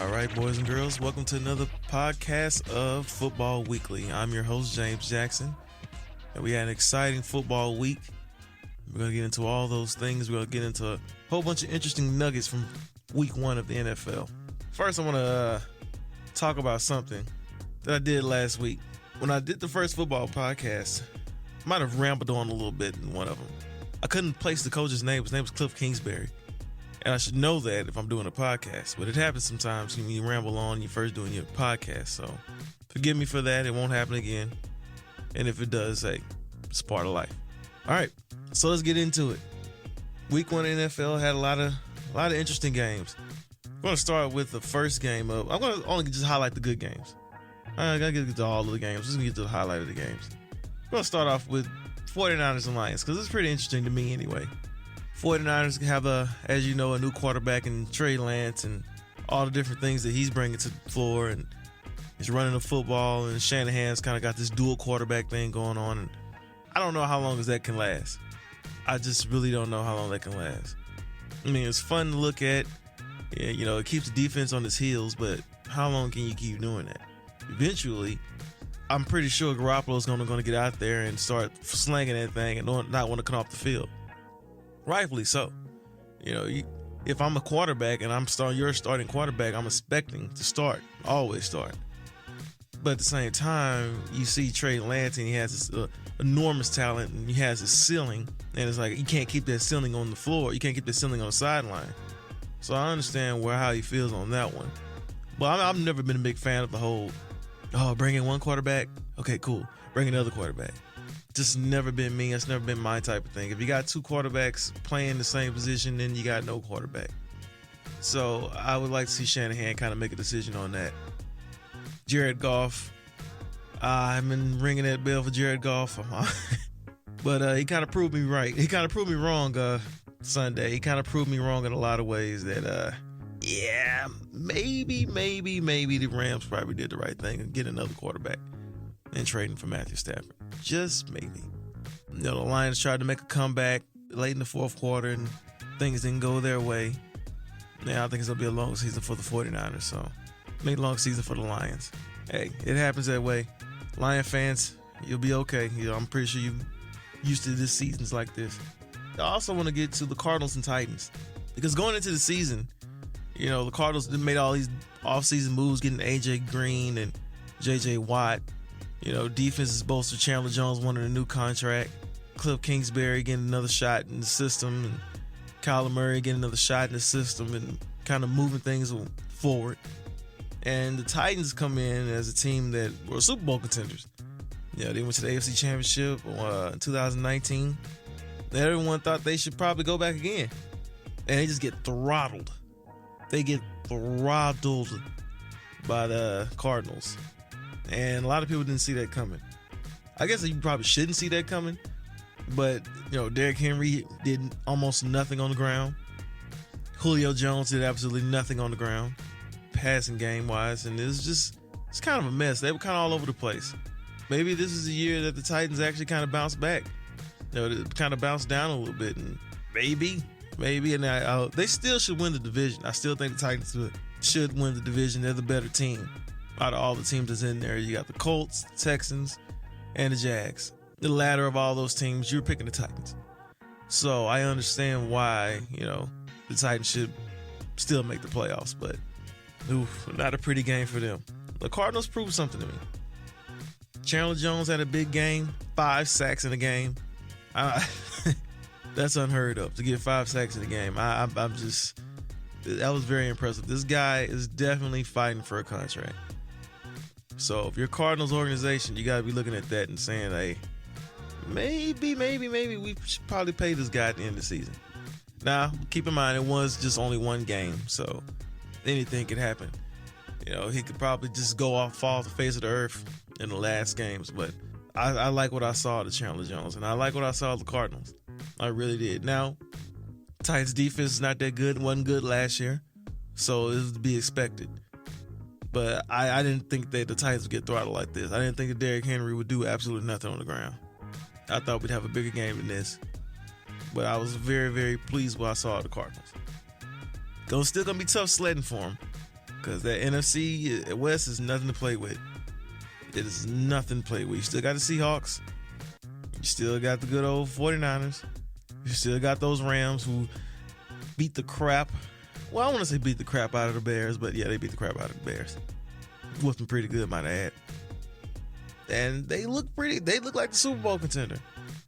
All right, boys and girls, welcome to another podcast of Football Weekly. I'm your host, James Jackson, and we had an exciting football week. We're going to get into all those things. We're going to get into a whole bunch of interesting nuggets from week one of the NFL. First, I want to talk about something that I did last week. When I did the first football podcast, I might have rambled on a little bit in one of them. I couldn't place the coach's name. His name was Cliff Kingsbury. And I should know that if I'm doing a podcast. But it happens sometimes when you ramble on, you're first doing your podcast. So forgive me for that. It won't happen again. And if it does, hey, it's part of life. All right, so let's get into it. Week one NFL had a lot of interesting games. I'm going to start with the first game of. I'm going to only just highlight the good games. I got to get to all of the games. Just going to get to the highlight of the games. I'm going to start off with 49ers and Lions because it's pretty interesting to me anyway. 49ers have, as you know, a new quarterback in Trey Lance and all the different things that he's bringing to the floor, and he's running the football, and Shanahan's kind of got this dual quarterback thing going on, and I don't know how long that can last. I just really don't know how long that can last. I mean, it's fun to look at. Yeah, you know, it keeps the defense on its heels, but how long can you keep doing that? Eventually, I'm pretty sure Garoppolo's going to get out there and start slanging that thing and not want to come off the field. Rightfully so. You know, if I'm a quarterback and you're a starting quarterback, I'm expecting to start, always start. But at the same time, you see Trey Lance and he has this enormous talent and he has his ceiling, and it's like you can't keep that ceiling on the floor. You can't keep that ceiling on the sideline. So I understand how he feels on that one. But I've never been a big fan of the whole, bring in one quarterback. Okay, cool. Bring another quarterback. Just never been me. It's never been my type of thing. If you got two quarterbacks playing the same position, then you got no quarterback. So I would like to see Shanahan kind of make a decision on that. Jared Goff. I've been ringing that bell for Jared Goff. But he kind of proved me right. He kind of proved me wrong Sunday. He kind of proved me wrong in a lot of ways that, maybe the Rams probably did the right thing and get another quarterback and trading for Matthew Stafford. Just maybe. You know, the Lions tried to make a comeback late in the fourth quarter and things didn't go their way. Now I think it's going to be a long season for the 49ers, so maybe a long season for the Lions. Hey, it happens that way. Lion fans, you'll be okay. You know, I'm pretty sure you're used to this seasons like this. I also want to get to the Cardinals and Titans because going into the season, you know, the Cardinals made all these offseason moves, getting A.J. Green and J.J. Watt. You know, defense is bolstered. Chandler Jones wanted a new contract. Cliff Kingsbury getting another shot in the system, and Kyler Murray getting another shot in the system, and kind of moving things forward. And the Titans come in as a team that were Super Bowl contenders. You know, they went to the AFC Championship in 2019. Everyone thought they should probably go back again, and they just get throttled. They get throttled by the Cardinals. And a lot of people didn't see that coming. I guess you probably shouldn't see that coming. But, you know, Derrick Henry did almost nothing on the ground. Julio Jones did absolutely nothing on the ground, passing game-wise. And it's kind of a mess. They were kind of all over the place. Maybe this is the year that the Titans actually kind of bounce back. You know, they kind of bounce down a little bit. And maybe. And they still should win the division. I still think the Titans should win the division. They're the better team. Out of all the teams that's in there, you got the Colts, the Texans, and the Jags. The latter of all those teams, you're picking the Titans. So I understand why, you know, the Titans should still make the playoffs, but not a pretty game for them. The Cardinals proved something to me. Chandler Jones had a big game, 5 sacks in a game. That's unheard of, to get 5 sacks in a game. That was very impressive. This guy is definitely fighting for a contract. So if you're Cardinals organization, you got to be looking at that and saying, hey, maybe we should probably pay this guy at the end of the season. Now, keep in mind, it was just only one game, so anything could happen. You know, he could probably just fall off the face of the earth in the last games. But I like what I saw of Chandler Jones, and I like what I saw of the Cardinals. I really did. Now, Titans defense is not that good. Wasn't good last year, so it was to be expected. But I didn't think that the Titans would get throttled like this. I didn't think that Derrick Henry would do absolutely nothing on the ground. I thought we'd have a bigger game than this. But I was very, very pleased with what I saw of the Cardinals. Still going to be tough sledding for them. because that NFC West is nothing to play with. It is nothing to play with. You still got the Seahawks. You still got the good old 49ers. You still got those Rams who beat the crap. Well, I want to say beat the crap out of the Bears, but yeah, they beat the crap out of the Bears. Whooped them pretty good, might I add. And they look like the Super Bowl contender.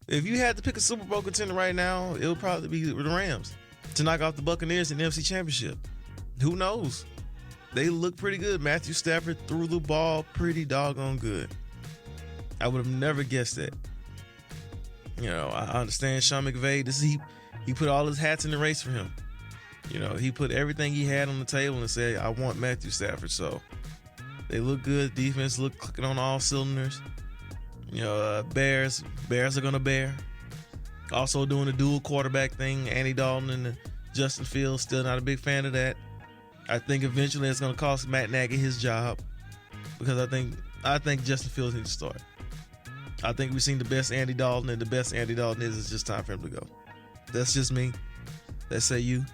If you had to pick a Super Bowl contender right now, it would probably be the Rams to knock off the Buccaneers in the NFC Championship. Who knows? They look pretty good. Matthew Stafford threw the ball pretty doggone good. I would have never guessed that. You know, I understand Sean McVay. He put all his hats in the race for him. You know, he put everything he had on the table and said, I want Matthew Stafford. So they look good. Defense look clicking on all cylinders. You know, Bears are going to bear. Also doing the dual quarterback thing. Andy Dalton and Justin Fields. Still not a big fan of that. I think eventually it's going to cost Matt Nagy his job, because I think Justin Fields needs to start. I think we've seen the best Andy Dalton, and the best Andy Dalton is just time for him to go. That's just me. Let's say you.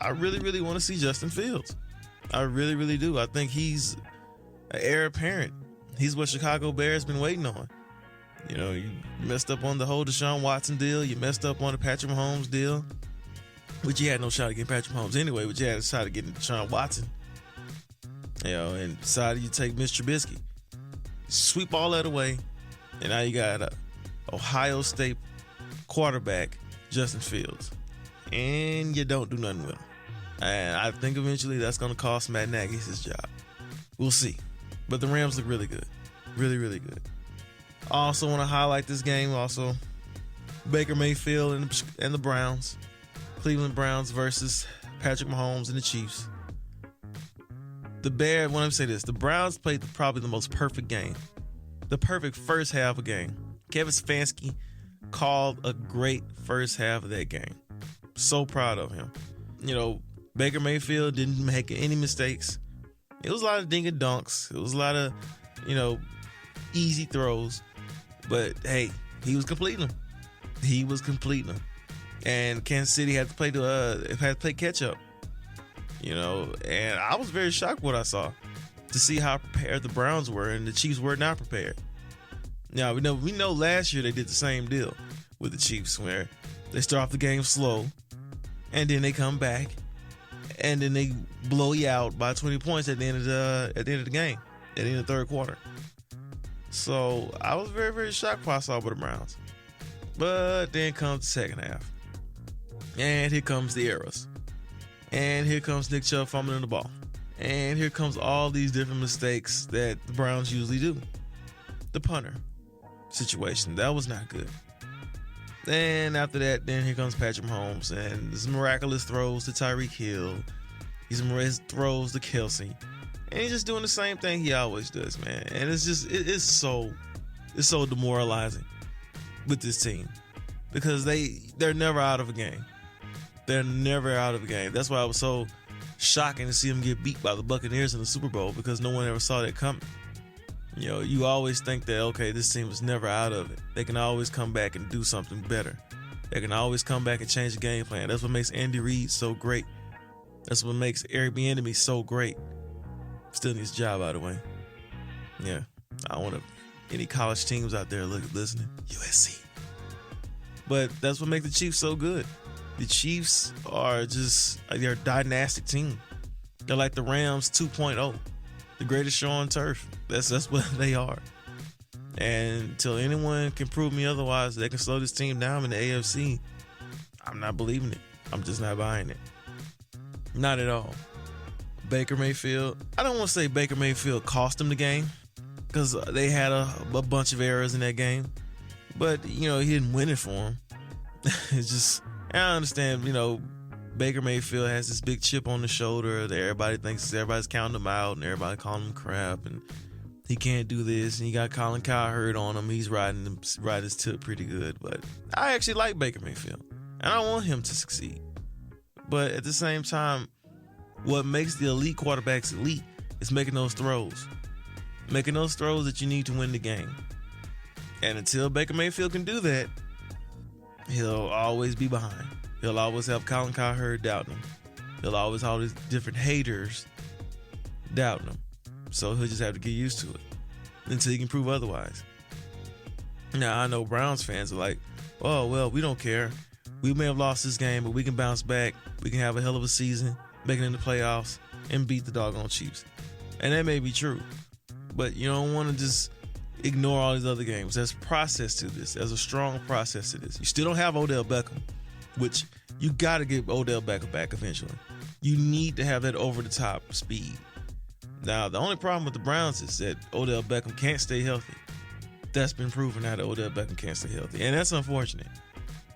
I really, really want to see Justin Fields. I really, really do. I think he's an heir apparent. He's what Chicago Bears been waiting on. You know, you messed up on the whole Deshaun Watson deal. You messed up on the Patrick Mahomes deal. Which you had no shot at getting Patrick Mahomes anyway, but you had a shot at getting Deshaun Watson. You know, and decided you take Mr. Trubisky. Sweep all that away, and now you got a Ohio State quarterback, Justin Fields. And you don't do nothing with him. And I think eventually that's going to cost Matt Nagy his job. We'll see. But the Rams look really good. Really, really good. I also want to highlight this game also. Baker Mayfield and the Browns. Cleveland Browns versus Patrick Mahomes and the Chiefs. The Browns played probably the most perfect game. The perfect first half of the game. Kevin Stefanski called a great first half of that game. So proud of him. You know, Baker Mayfield didn't make any mistakes. It was a lot of dink and dunks. It was a lot of, you know, easy throws. But hey, he was completing them. And Kansas City had to play catch up. You know, and I was very shocked what I saw to see how prepared the Browns were, and the Chiefs were not prepared. Now we know last year they did the same deal with the Chiefs, where they start off the game slow, and then they come back, and then they blow you out by 20 points at the end of the game, at the end of the third quarter. So I was very, very shocked what I saw with the Browns. But then comes the second half. And here comes the errors. And here comes Nick Chubb fumbling the ball. And here comes all these different mistakes that the Browns usually do. The punter situation, that was not good. Then after that, then here comes Patrick Mahomes and his miraculous throws to Tyreek Hill. His throws to Kelsey. And he's just doing the same thing he always does, man. And it's so demoralizing with this team, because they're never out of a game. They're never out of a game. That's why it was so shocking to see them get beat by the Buccaneers in the Super Bowl, because no one ever saw that coming. You know, you always think that, okay, this team was never out of it. They can always come back and do something better. They can always come back and change the game plan. That's what makes Andy Reid so great. That's what makes Eric Bieniemy so great. Still needs a job, by the way. Yeah, I don't want any college teams out there listening. USC. But that's what makes the Chiefs so good. The Chiefs they're a dynastic team. They're like the Rams 2.0. The greatest show on turf. That's what they are. And until anyone can prove me otherwise, they can slow this team down in the AFC, I'm not believing it. I'm just not buying it. Not at all. Baker Mayfield, I don't want to say Baker Mayfield cost them the game, because they had a bunch of errors in that game. But, you know, he didn't win it for them. It's just, I understand, you know, Baker Mayfield has this big chip on the shoulder that everybody's counting him out and everybody calling him crap and he can't do this, and you got Colin Cowherd on him. He's riding his tip pretty good. But I actually like Baker Mayfield, and I want him to succeed. But at the same time, what makes the elite quarterbacks elite is making those throws. Making those throws that you need to win the game. And until Baker Mayfield can do that, he'll always be behind. He'll always have Colin Cowherd doubting him. He'll always have all these different haters doubting him. So he'll just have to get used to it until he can prove otherwise. Now, I know Browns fans are like, oh, well, we don't care. We may have lost this game, but we can bounce back. We can have a hell of a season, make it in the playoffs, and beat the doggone Chiefs. And that may be true. But you don't want to just ignore all these other games. There's process to this. There's a strong process to this. You still don't have Odell Beckham, which you got to get Odell Beckham back eventually. You need to have that over-the-top speed. Now, the only problem with the Browns is that Odell Beckham can't stay healthy. That's been proven now that Odell Beckham can't stay healthy. And that's unfortunate.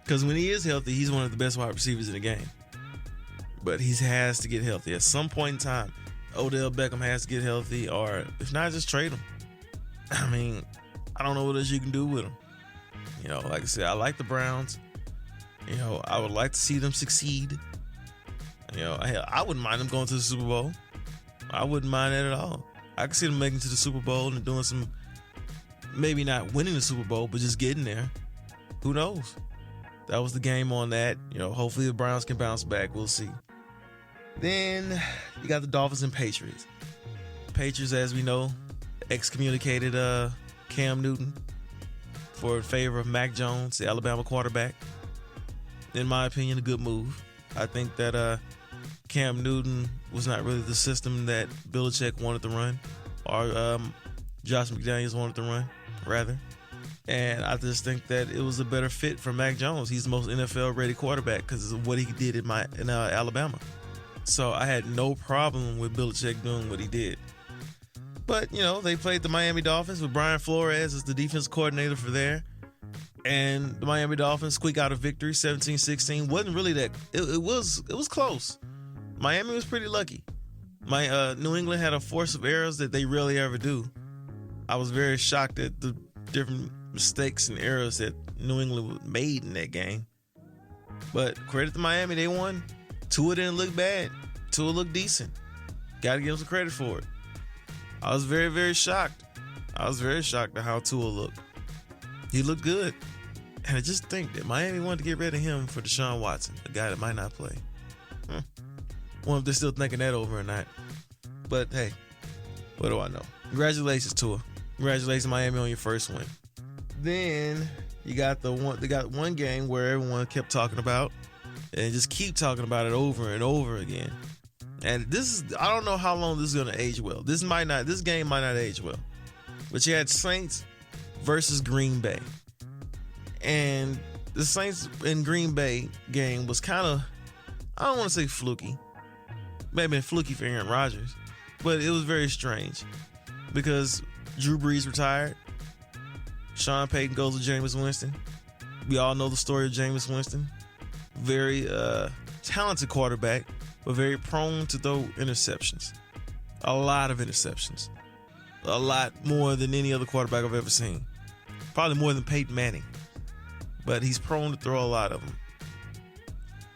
Because when he is healthy, he's one of the best wide receivers in the game. But he has to get healthy. At some point in time, Odell Beckham has to get healthy, or if not, just trade him. I mean, I don't know what else you can do with him. You know, like I said, I like the Browns. You know, I would like to see them succeed. You know, I wouldn't mind them going to the Super Bowl. I wouldn't mind that at all. I could see them making it to the Super Bowl and doing some, maybe not winning the Super Bowl, but just getting there. Who knows? That was the game on that. You know, hopefully the Browns can bounce back. We'll see. Then you got the Dolphins and Patriots. Patriots, as we know, excommunicated Cam Newton for favor of Mac Jones, the Alabama quarterback. In my opinion, a good move. I think that Cam Newton was not really the system that Belichick wanted to run, or Josh McDaniels wanted to run, rather. And I just think that it was a better fit for Mac Jones. He's the most NFL-ready quarterback because of what he did in Alabama. So I had no problem with Belichick doing what he did. But, you know, they played the Miami Dolphins with Brian Flores as the defense coordinator for there. And the Miami Dolphins squeak out a victory, 17-16. Wasn't really that. It was close. Miami was pretty lucky. New England had a force of errors that they rarely ever do. I was very shocked at the different mistakes and errors that New England made in that game. But credit to Miami, they won. Tua didn't look bad. Tua looked decent. Got to give him some credit for it. I was very, very shocked. I was very shocked at how Tua looked. He looked good. And I just think that Miami wanted to get rid of him for Deshaun Watson, a guy that might not play. Wonder if they're still thinking that over or not. But hey, what do I know? Congratulations, Tua. Congratulations, Miami, on your first win. Then you got one game where everyone kept talking about and just keep talking about it over and over again. And I don't know how long this is going to age well. This game might not age well. But you had Saints versus Green Bay. And the Saints and Green Bay game was kind of, I don't want to say fluky. Maybe fluky for Aaron Rodgers. But it was very strange. Because Drew Brees retired. Sean Payton goes to Jameis Winston. We all know the story of Jameis Winston. Very talented quarterback, but very prone to throw interceptions. A lot of interceptions. A lot more than any other quarterback I've ever seen. Probably more than Peyton Manning. But he's prone to throw a lot of them.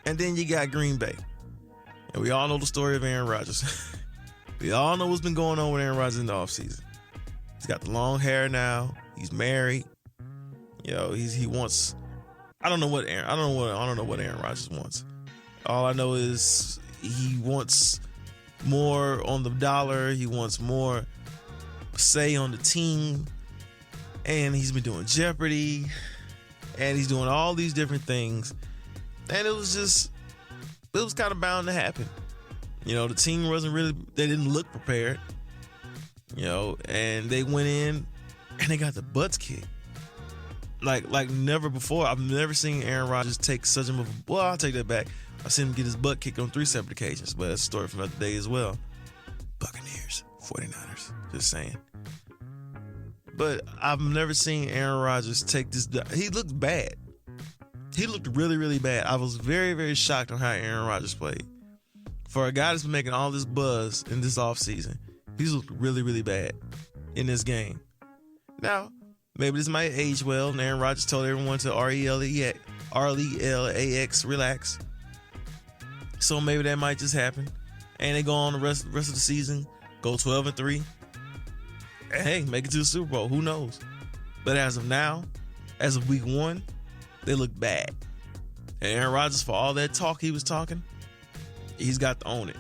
And then you got Green Bay. And we all know the story of Aaron Rodgers. We all know what's been going on with Aaron Rodgers in the offseason. He's got the long hair now. He's married. You know, he wants. I don't know what Aaron Rodgers wants. All I know is he wants more on the dollar. He wants more say on the team. And he's been doing Jeopardy. And he's doing all these different things. And it was kind of bound to happen. You know, the team they didn't look prepared. You know, and they went in and they got the butts kicked. Like never before. I've never seen Aaron Rodgers take such a move. Well, I'll take that back. I've seen him get his butt kicked on 3 separate occasions, but that's a story from another day as well. Buccaneers, 49ers, just saying. But I've never seen Aaron Rodgers take this. He looked bad. He looked really, really bad. I was very, very shocked on how Aaron Rodgers played. For a guy that's been making all this buzz in this offseason, he's looked really, really bad in this game. Now, maybe this might age well, and Aaron Rodgers told everyone to RELAX, relax. So maybe that might just happen. And they go on the rest of the season, go 12-3. And hey, make it to the Super Bowl. Who knows? But as of now, as of week 1, they look bad. And Aaron Rodgers, for all that talk he was talking, he's got to own it.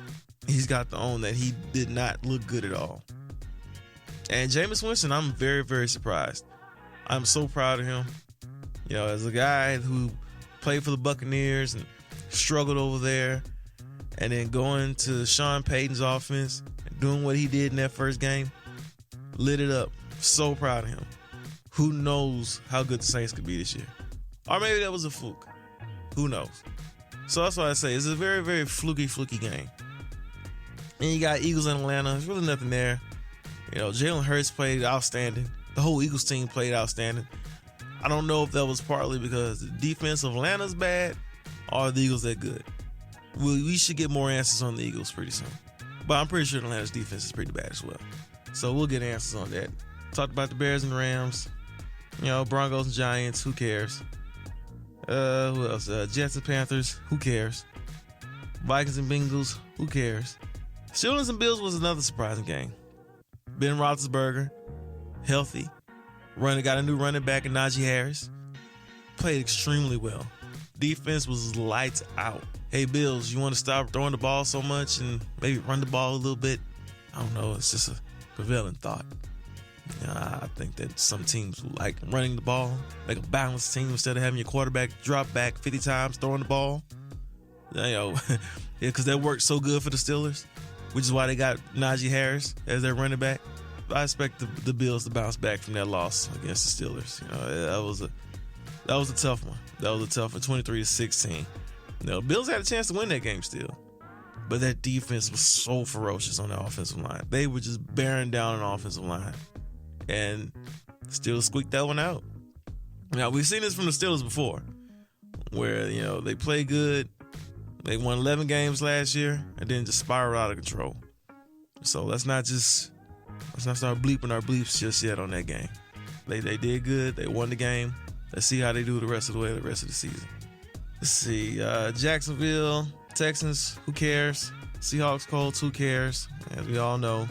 he's got to own that he did not look good at all. And Jameis Winston, I'm very, very surprised. I'm so proud of him. You know, as a guy who played for the Buccaneers and struggled over there, and then going to Sean Payton's offense and doing what he did in that first game, lit it up. So proud of him. Who knows how good the Saints could be this year? Or maybe that was a fluke. Who knows? So that's why I say it's a very, very fluky game. And you got Eagles and Atlanta. There's really nothing there. You know, Jalen Hurts played outstanding. The whole Eagles team played outstanding. I don't know if that was partly because the defense of Atlanta's bad or the Eagles that good. We should get more answers on the Eagles pretty soon. But I'm pretty sure Atlanta's defense is pretty bad as well. So we'll get answers on that. Talked about the Bears and Rams. You know, Broncos and Giants. Who cares? Who else? Jets and Panthers. Who cares? Vikings and Bengals. Who cares? Steelers and Bills was another surprising game. Ben Roethlisberger, healthy. Got a new running back in Najee Harris. Played extremely well. Defense was lights out. Hey, Bills, you want to stop throwing the ball so much and maybe run the ball a little bit? I don't know. It's just a prevailing thought. You know, I think that some teams like running the ball, like a balanced team, instead of having your quarterback drop back 50 times throwing the ball. You know, because that worked so good for the Steelers, which is why they got Najee Harris as their running back. I expect the Bills to bounce back from that loss against the Steelers. You know, that was a tough one. That was a tough one, 23-16. You know, Bills had a chance to win that game still, but that defense was so ferocious on the offensive line. They were just bearing down an offensive line, and still squeaked that one out. Now, we've seen this from the Steelers before, where, you know, they play good. They won 11 games last year and then just spiral out of control. So let's not start bleeping our bleeps just yet on that game. They did good. They won the game. Let's see how they do the rest of the season. Let's see. Jacksonville, Texans, who cares? Seahawks, Colts, who cares? As we all know,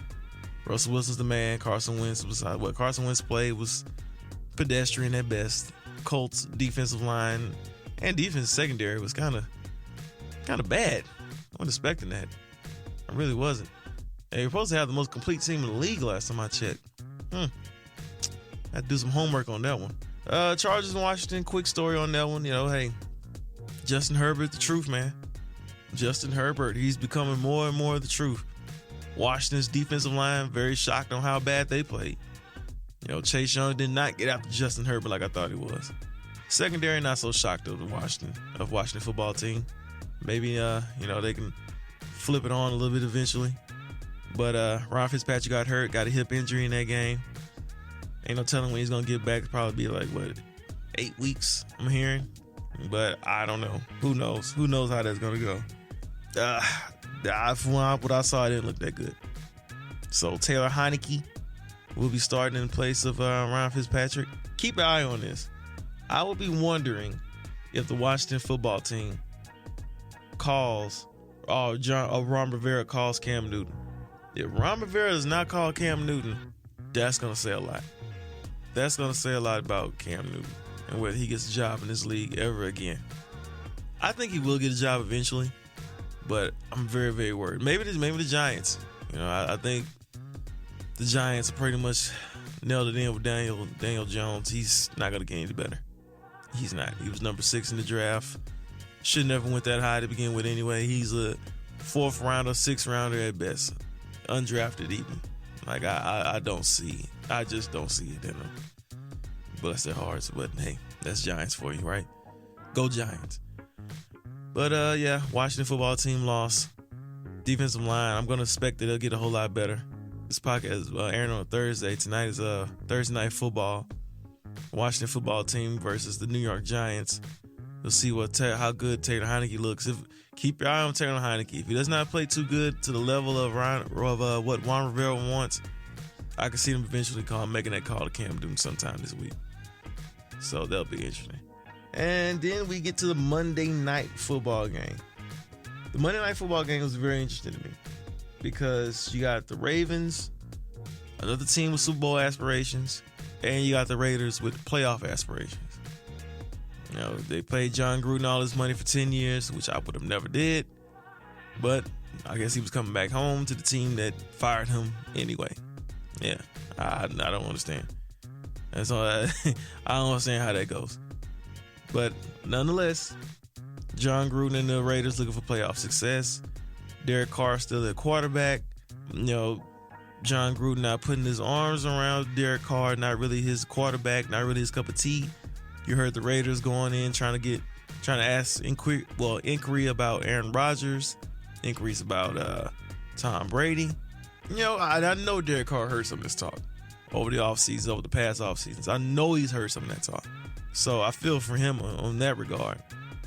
Russell Wilson's the man. Carson Wentz what Carson Wentz played was pedestrian at best. Colts defensive line and defense secondary was kind of bad. I wasn't expecting that. I really wasn't. They were supposed to have the most complete team in the league last time I checked. I had to do some homework on that one. Chargers in Washington, quick story on that one. You know, hey, Justin Herbert, the truth, man. Justin Herbert, he's becoming more and more the truth. Washington's defensive line, very shocked on how bad they played. You know, Chase Young did not get after Justin Herbert like I thought he was. Secondary, not so shocked of the Washington football team. Maybe, you know, they can flip it on a little bit eventually. But Ryan Fitzpatrick got hurt, got a hip injury in that game. Ain't no telling when he's going to get back. It'll probably be 8 weeks, I'm hearing. But I don't know. Who knows? Who knows how that's going to go? From what I saw, it didn't look that good. So Taylor Heineke will be starting in place of Ryan Fitzpatrick. Keep an eye on this. I would be wondering if the Washington football team calls, Ron Rivera calls Cam Newton. If Ron Rivera does not call Cam Newton, that's going to say a lot. That's going to say a lot about Cam Newton and whether he gets a job in this league ever again. I think he will get a job eventually, but I'm very, very worried. Maybe the Giants. You know, I think the Giants pretty much nailed it in with Daniel Jones. He's not going to get any better. He's not. He was number 6 in the draft. Should never went that high to begin with anyway. He's a 4th rounder, 6th rounder at best. Undrafted even. Like, I don't see. I just don't see it in him. Bless their hearts. But hey, that's Giants for you, right? Go Giants. But yeah, Washington football team lost. Defensive line, I'm going to expect that they'll get a whole lot better. This podcast is airing on a Thursday. Tonight is Thursday night football. Washington football team versus the New York Giants. We'll see how good Taylor Heineke looks. Keep your eye on Taylor Heineke. If he does not play too good to the level of what Ron Rivera wants, I can see him eventually making that call to Cam Newton sometime this week. So that'll be interesting. And then we get to the Monday night football game. The Monday night football game was very interesting to me because you got the Ravens, another team with Super Bowl aspirations, and you got the Raiders with playoff aspirations. You know, they paid John Gruden all his money for 10 years, which I would have never did. But I guess he was coming back home to the team that fired him anyway. Yeah, I don't understand. That's all. I don't understand how that goes. But nonetheless, John Gruden and the Raiders looking for playoff success. Derek Carr still at quarterback. John Gruden not putting his arms around Derek Carr, not really his quarterback, not really his cup of tea. You heard the Raiders going in trying to ask inquiry about Aaron Rodgers, inquiries about Tom Brady. I know Derek Carr heard some of this talk over the offseason, over the past off seasons. I know he's heard some of that talk. So I feel for him on that regard.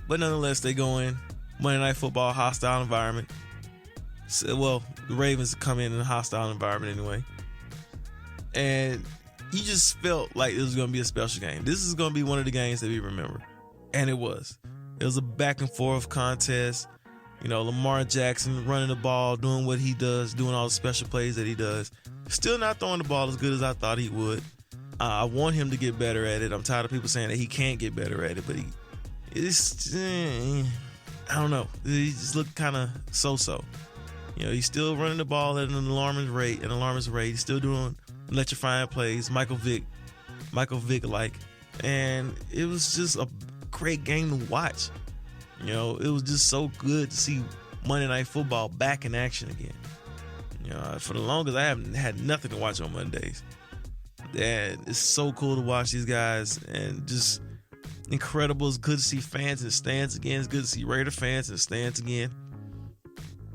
But nonetheless, they go in Monday Night Football, hostile environment. The Ravens come in a hostile environment anyway. And you just felt like it was going to be a special game. This is going to be one of the games that we remember. And it was. It was a back and forth contest. Lamar Jackson running the ball, doing what he does, doing all the special plays that he does. Still not throwing the ball as good as I thought he would. I want him to get better at it. I'm tired of people saying that he can't get better at it, but I don't know. He just looked kind of so-so. He's still running the ball at an alarming rate. He's still doing electrifying plays, Michael Vick-like. And it was just a great game to watch. It was just so good to see Monday Night Football back in action again. For the longest, I haven't had nothing to watch on Mondays. And it's so cool to watch these guys, and just incredible. It's good to see fans in the stands again. It's good to see Raider fans in the stands again.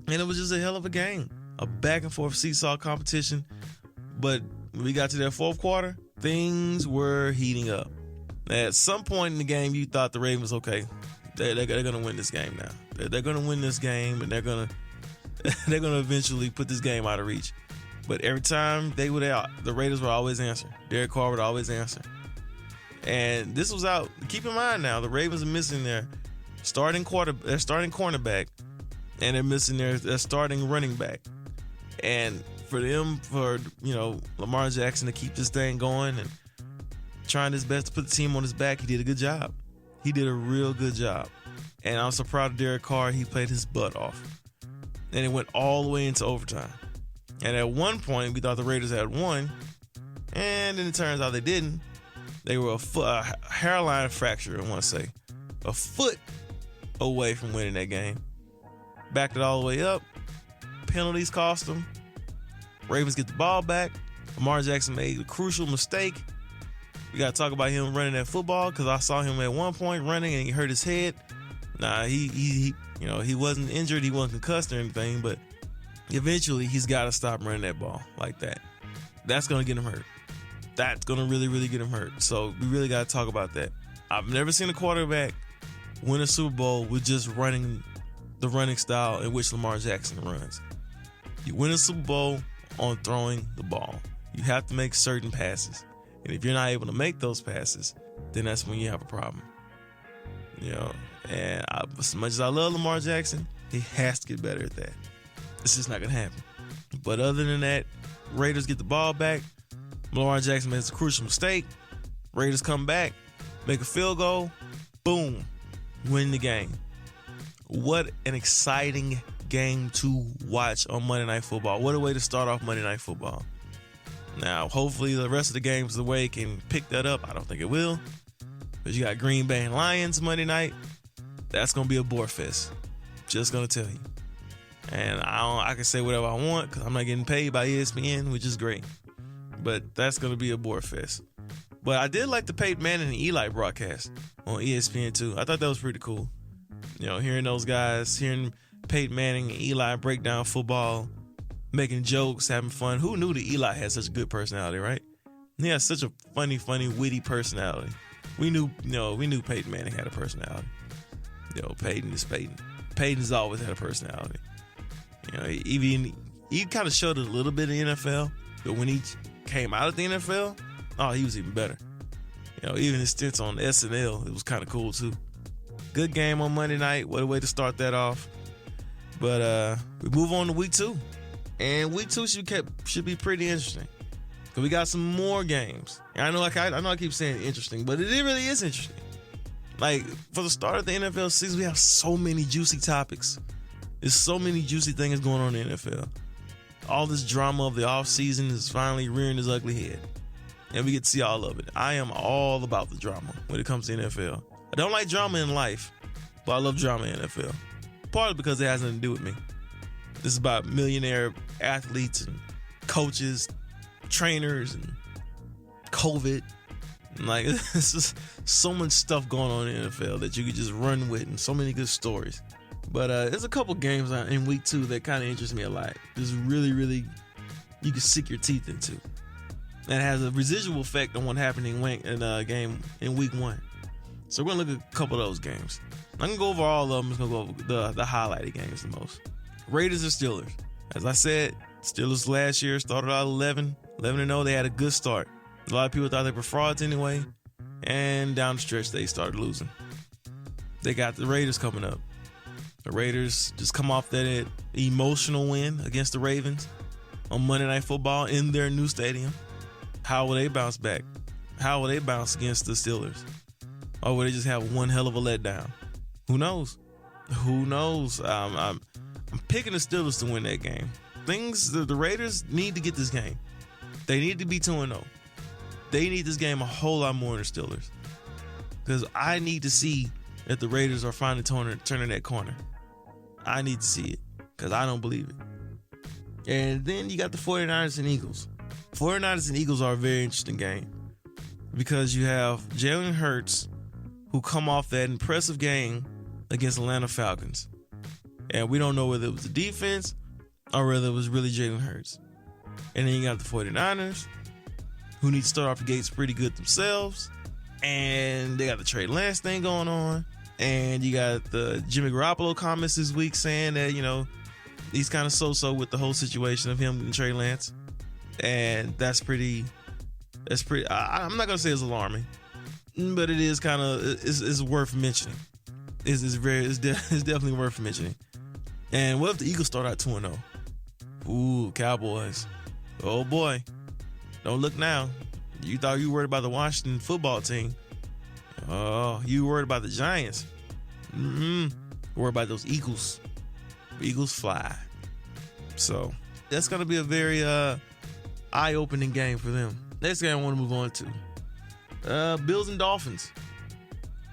And it was just a hell of a game, a back and forth seesaw competition. But when we got to that fourth quarter, things were heating up. At some point in the game, you thought the Ravens, okay, they're going to win this game now. They're going to win this game, and they're going to eventually put this game out of reach. But every time they were out, the Raiders would always answer. Derek Carr would always answer. And this was out. Keep in mind now, the Ravens are missing their starting cornerback, and they're missing their starting running back. And for Lamar Jackson to keep this thing going and trying his best to put the team on his back, he did a good job. He did a real good job. And I'm so proud of Derek Carr. He played his butt off. And it went all the way into overtime. And at one point, we thought the Raiders had won. And then it turns out they didn't. They were a hairline fracture, I want to say. A foot away from winning that game. Backed it all the way up. Penalties cost them. Ravens get the ball back. Lamar Jackson made a crucial mistake. We got to talk about him running that football, because I saw him at one point running and he hurt his head. He wasn't injured. He wasn't concussed or anything, but eventually he's got to stop running that ball like that. That's going to get him hurt. That's going to really, really get him hurt. So we really got to talk about that. I've never seen a quarterback win a Super Bowl with just running the running style in which Lamar Jackson runs. You win a Super Bowl on throwing the ball. You have to make certain passes. And if you're not able to make those passes, then that's when you have a problem. As much as I love Lamar Jackson, he has to get better at that. It's just not going to happen. But other than that, Raiders get the ball back. Lamar Jackson makes a crucial mistake. Raiders come back, make a field goal. Boom. Win the game. What an exciting game to watch on Monday Night Football. What a way to start off Monday Night Football. Now, hopefully the rest of the games the way can pick that up. I don't think it will. But you got Green Bay and Lions Monday night. That's going to be a bore fest. Just going to tell you. And I can say whatever I want because I'm not getting paid by ESPN, which is great. But that's going to be a bore fest. But I did like the Peyton Manning and Eli broadcast on ESPN too. I thought that was pretty cool. Hearing those guys, hearing Peyton Manning and Eli break down football, making jokes, having fun. Who knew that Eli had such a good personality, right? He has such a funny, witty personality. We knew Peyton Manning had a personality. Peyton is Peyton. Peyton's always had a personality. He kind of showed it a little bit in the NFL, but when he came out of the NFL, he was even better. Even his stints on SNL, it was kind of cool too. Good game on Monday night. What a way to start that off. But we move on to week 2. And week 2 should be pretty interesting. Because we got some more games. And I know I keep saying interesting, but it really is interesting. Like, for the start of the NFL season, we have so many juicy topics. There's so many juicy things going on in the NFL. All this drama of the offseason is finally rearing its ugly head. And we get to see all of it. I am all about the drama when it comes to NFL. I don't like drama in life, but I love drama in NFL. Partly because it has nothing to do with me. This is about millionaire athletes and coaches, trainers, and COVID. And like, it's just so much stuff going on in the NFL that you could just run with, and so many good stories. But there's a couple games in week 2 that kind of interest me a lot. Just really, really, you can sink your teeth into. And it has a residual effect on what happened in a game in week 1. So we're going to look at a couple of those games. I'm going to go over all of them. I'm just going to go over the highlighted games the most. Raiders and Steelers. As I said, Steelers last year started out 11-0. They had a good start. A lot of people thought they were frauds anyway. And down the stretch, they started losing. They got the Raiders coming up. The Raiders just come off that emotional win against the Ravens on Monday Night Football in their new stadium. How will they bounce back? How will they bounce against the Steelers? Or will they just have one hell of a letdown? Who knows? Who knows? I'm picking the Steelers to win that game. The Raiders need to get this game. They need to be 2-0. They need this game a whole lot more than the Steelers. Because I need to see that the Raiders are finally turning that corner. I need to see it because I don't believe it. And then you got the 49ers and Eagles. 49ers and Eagles are a very interesting game because you have Jalen Hurts, who come off that impressive game against Atlanta Falcons. And we don't know whether it was the defense or whether it was really Jalen Hurts. And then you got the 49ers, who need to start off the gates pretty good themselves. And they got the Trey Lance thing going on. And you got the Jimmy Garoppolo comments this week saying that, he's kind of so-so with the whole situation of him and Trey Lance. And that's pretty, I'm not going to say it's alarming, but it is kind of, it's worth mentioning. It's definitely worth mentioning. And what if the Eagles start out 2-0? Ooh, Cowboys. Oh boy. Don't look now. You thought you were worried about the Washington football team. Oh, you worried about the Giants. Worried about those Eagles. Eagles fly. So that's going to be a very eye-opening game for them. Next game I want to move on to. Bills and Dolphins.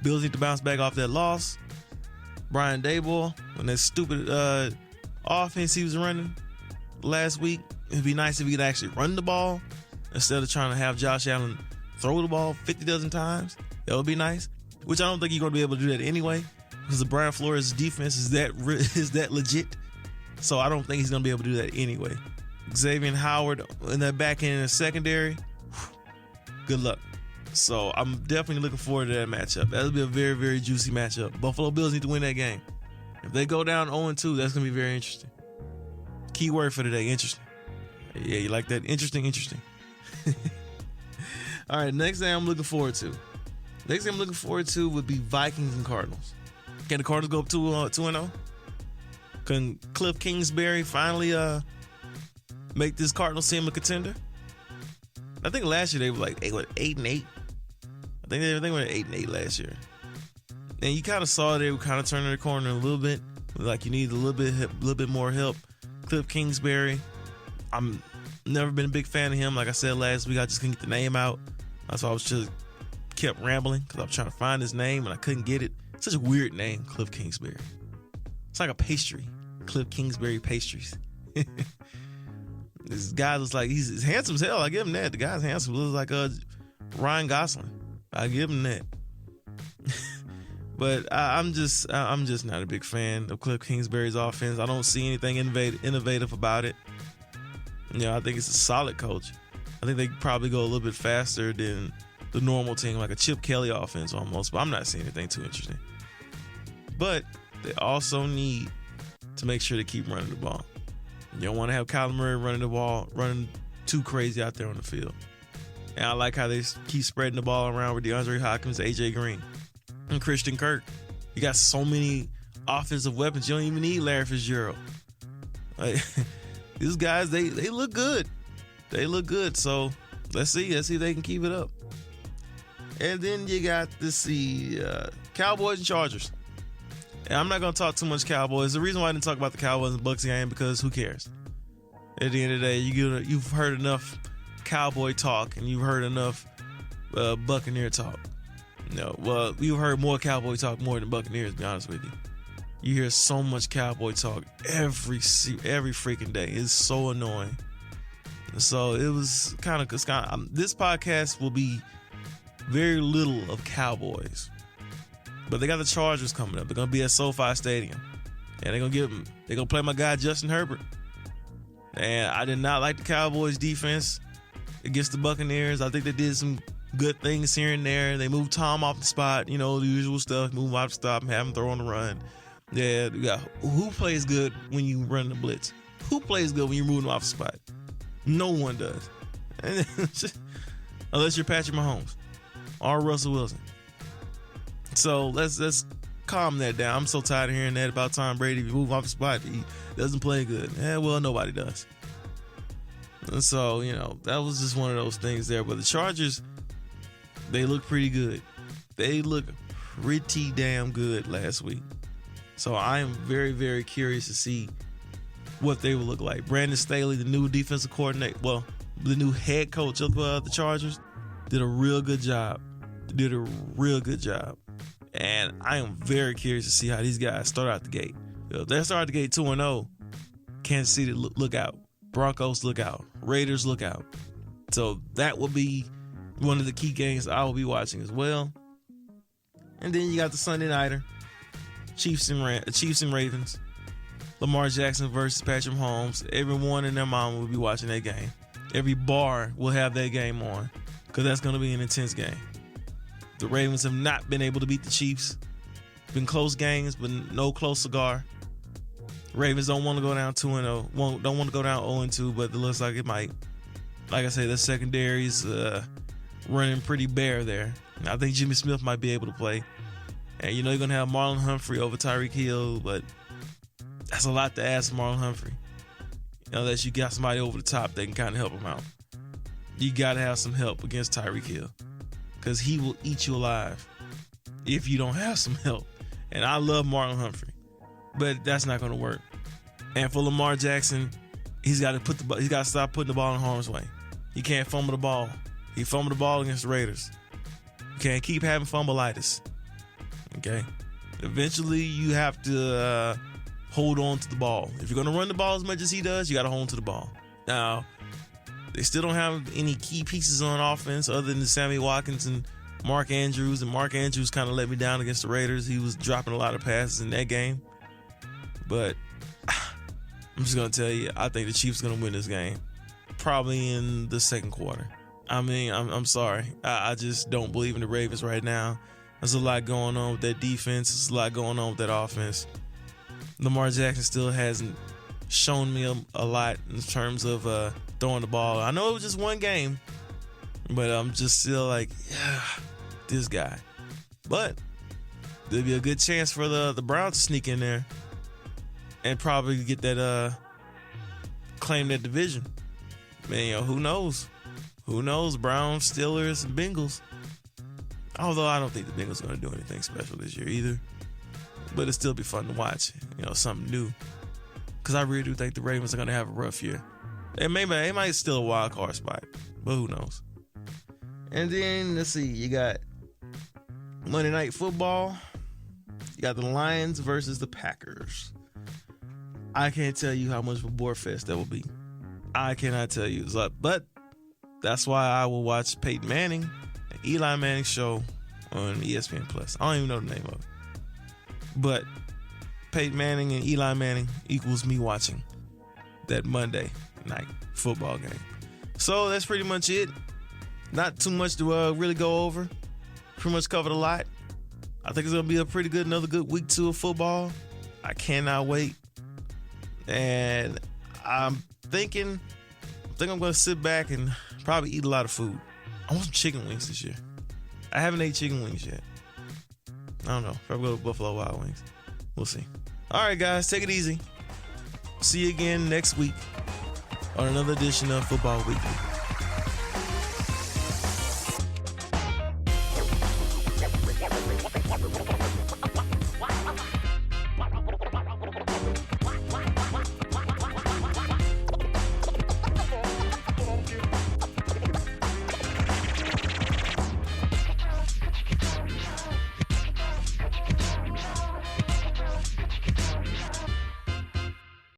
Bills need to bounce back off that loss. Brian Daboll, when that stupid offense he was running last week, it'd be nice if he could actually run the ball instead of trying to have Josh Allen throw the ball 50 dozen times. That would be nice, which I don't think you're going to be able to do that anyway because the Brian Flores defense is that legit. So I don't think he's going to be able to do that anyway. Xavier Howard in that back end in the secondary, good luck. So I'm definitely looking forward to that matchup. That'll be a very, very juicy matchup. Buffalo Bills need to win that game. If they go down 0-2, that's going to be very interesting. Key word for today, interesting. Yeah, you like that? Interesting. All right, next thing I'm looking forward to. Next thing I'm looking forward to would be Vikings and Cardinals. Can the Cardinals go up 2-0? Can Cliff Kingsbury finally make this Cardinals team a contender? I think last year they were like 8-8. I think they were 8-8 last year. And you kind of saw they were kind of turning the corner a little bit. Like you need a little bit more help. Cliff Kingsbury, I'm never been a big fan of him. Like I said last week, I just couldn't get the name out. That's why I was just kept rambling because I was trying to find his name and I couldn't get it. Such a weird name, Cliff Kingsbury. It's like a pastry, Cliff Kingsbury pastries. This guy looks like he's handsome as hell. I give him that. The guy's handsome. Looks like Ryan Gosling. I give him that. But I'm just not a big fan of Cliff Kingsbury's offense. I don't see anything innovative about it. I think it's a solid coach. I think they probably go a little bit faster than the normal team, like a Chip Kelly offense almost. But I'm not seeing anything too interesting. But they also need to make sure they keep running the ball. You don't want to have Kyler Murray running the ball, running too crazy out there on the field. And I like how they keep spreading the ball around with DeAndre Hopkins, AJ Green, and Christian Kirk. You got so many offensive weapons. You don't even need Larry Fitzgerald. Like, these guys, they look good. They look good. So let's see if they can keep it up. And then you got Cowboys and Chargers. And I'm not going to talk too much Cowboys. The reason why I didn't talk about the Cowboys and Bucs game, because who cares? At the end of the day, you've heard enough Cowboy talk and you've heard enough Buccaneer talk. Well, you've heard more Cowboy talk more than Buccaneers, to be honest with you. You hear so much Cowboy talk every freaking day. It's so annoying. So it was kind of this podcast will be very little of Cowboys. But they got the Chargers coming up. They're going to be at SoFi Stadium. And they're going to play my guy Justin Herbert. And I did not like the Cowboys defense against the Buccaneers. I think they did some good things here and there. They moved Tom off the spot, the usual stuff. Move him off the stop and have him throw on the run. Yeah, who plays good when you run the blitz? Who plays good when you move them off the spot? No one does. Unless you're Patrick Mahomes or Russell Wilson. So let's calm that down. I'm so tired of hearing that about Tom Brady. If you move off the spot, he doesn't play good. Well, nobody does. And so, that was just one of those things there. But the Chargers, they look pretty good. They look pretty damn good last week. So I am very, very curious to see what they will look like. Brandon Staley, the new defensive coordinator, the new head coach of the Chargers, did a real good job. And I am very curious to see how these guys start out the gate. If they start out the gate 2-0, Kansas City, look out. Broncos, look out. Raiders, look out. So that will be one of the key games I will be watching as well. And then you got the Sunday nighter, Chiefs and Ravens. Lamar Jackson versus Patrick Mahomes. Everyone and their mama will be watching that game. Every bar will have that game on, because that's going to be an intense game. The Ravens have not been able to beat the Chiefs. Been close games, but no close cigar. Ravens don't want to go down 2-0. Don't want to go down 0-2, but it looks like it might. Like I say, the secondary's running pretty bare there. I think Jimmy Smith might be able to play. And you're going to have Marlon Humphrey over Tyreek Hill, but that's a lot to ask Marlon Humphrey. Unless you got somebody over the top that can kind of help him out. You got to have some help against Tyreek Hill, because he will eat you alive if you don't have some help. And I love Marlon Humphrey, but that's not going to work. And for Lamar Jackson, he's got to stop putting the ball in harm's way. He can't fumble the ball. He fumbled the ball against the Raiders. You can't keep having fumbleitis. Okay? Eventually, you have to hold on to the ball. If you're going to run the ball as much as he does, you got to hold on to the ball. Now, they still don't have any key pieces on offense other than Sammy Watkins and Mark Andrews. And Mark Andrews kind of let me down against the Raiders. He was dropping a lot of passes in that game. But I'm just going to tell you, I think the Chiefs are going to win this game. Probably in the second quarter. I mean, I'm sorry. I just don't believe in the Ravens right now. There's a lot going on with that defense. There's a lot going on with that offense. Lamar Jackson still hasn't shown me a lot in terms of throwing the ball. I know it was just one game, but I'm just still like, yeah, this guy. But there'll be a good chance for the Browns to sneak in there and probably get that claim that division. Man, who knows? Who knows? Browns, Steelers, and Bengals. Although I don't think the Bengals are going to do anything special this year either. But it'll still be fun to watch, something new. Because I really do think the Ravens are going to have a rough year. They might steal a wild card spot, but who knows? And then, let's see, you got Monday Night Football. You got the Lions versus the Packers. I can't tell you how much of a bore fest that will be. I cannot tell you. But that's why I will watch Peyton Manning and Eli Manning's show on ESPN+. I don't even know the name of it. But Peyton Manning and Eli Manning equals me watching that Monday night football game. So that's pretty much it. Not too much to really go over. Pretty much covered a lot. I think it's going to be another good week 2 of football. I cannot wait. And I'm thinking I'm going to sit back and probably eat a lot of food. I want some chicken wings this year. I haven't ate chicken wings yet. I don't know. Probably go to Buffalo Wild Wings. We'll see. All right, guys. Take it easy. See you again next week on another edition of Football Weekly.